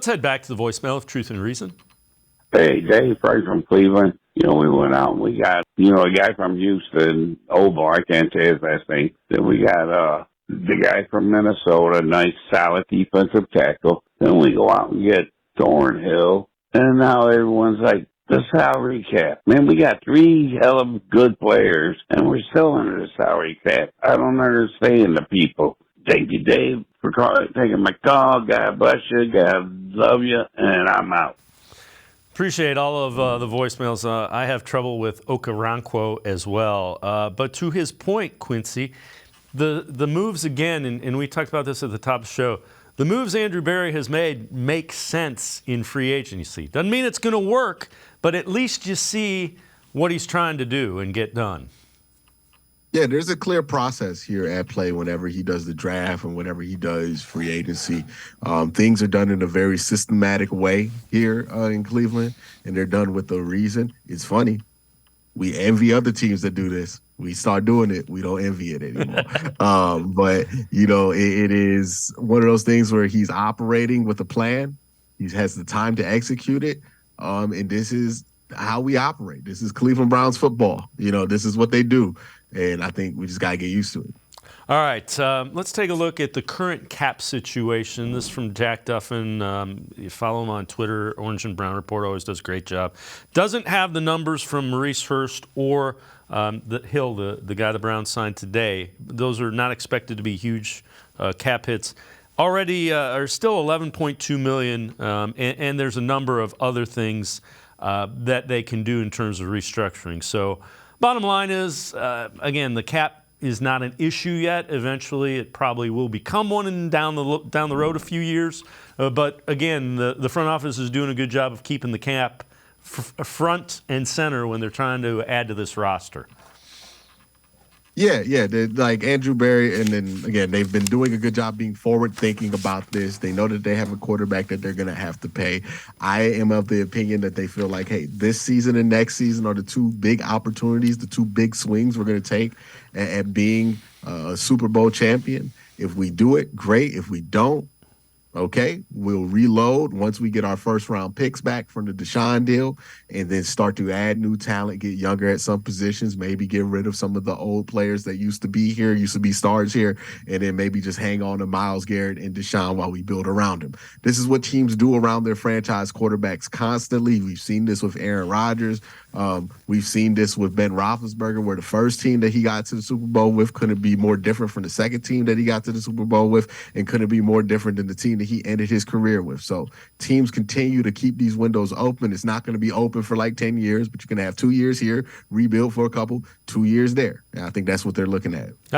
Let's head back to the voicemail of Truth and Reason. Hey, Dave, right from Cleveland. We went out and we got, a guy from Houston, Oval, I can't say his last name. Then we got the guy from Minnesota, nice, solid defensive tackle. Then we go out and get Thornhill. And now everyone's like, the salary cap. Man, we got 3 hell of good players, and we're still under the salary cap. I don't understand the people. Thank you, Dave, for taking my call. God bless you. God love you, and I'm out. Appreciate all of the voicemails. I have trouble with Okoronkwo as well. But to his point, Quincy, the moves again, and we talked about this at the top of the show, the moves Andrew Berry has made make sense in free agency. Doesn't mean it's going to work, but at least you see what he's trying to do and get done. Yeah, there's a clear process here at play whenever he does the draft and whenever he does free agency. Things are done in a very systematic way here in Cleveland, and they're done with a reason. It's funny. We envy other teams that do this. We start doing it. We don't envy it anymore. But, it is one of those things where he's operating with a plan. He has the time to execute it. And this is how we operate. This is Cleveland Browns football. This is what they do. And I think we just got to get used to it. All right, let's take a look at the current cap situation. This is from Jack Duffin. You follow him on Twitter. Orange and Brown Report always does a great job. Doesn't have the numbers from Maurice Hurst or Hill, the guy the Browns signed today. Those are not expected to be huge cap hits. Already are still $11.2 million, and there's a number of other things that they can do in terms of restructuring. So bottom line is, again, the cap is not an issue yet. Eventually, it probably will become one down the road a few years. But again, the front office is doing a good job of keeping the cap front and center when they're trying to add to this roster. Yeah, like Andrew Berry, and then again, they've been doing a good job being forward thinking about this. They know that they have a quarterback that they're going to have to pay. I am of the opinion that they feel like, hey, this season and next season are the 2 big opportunities, the 2 big swings we're going to take at being a Super Bowl champion. If we do it, great. If we don't, okay, we'll reload once we get our first-round picks back from the Deshaun deal and then start to add new talent, get younger at some positions, maybe get rid of some of the old players that used to be here, used to be stars here, and then maybe just hang on to Myles Garrett and Deshaun while we build around him. This is what teams do around their franchise quarterbacks constantly. We've seen this with Aaron Rodgers. We've seen this with Ben Roethlisberger, where the first team that he got to the Super Bowl with couldn't be more different from the second team that he got to the Super Bowl with, and couldn't be more different than the team that he ended his career with. So teams continue to keep these windows open. It's not going to be open for like 10 years, but you can have 2 years here, rebuild for a couple, 2 years there. And I think that's what they're looking at.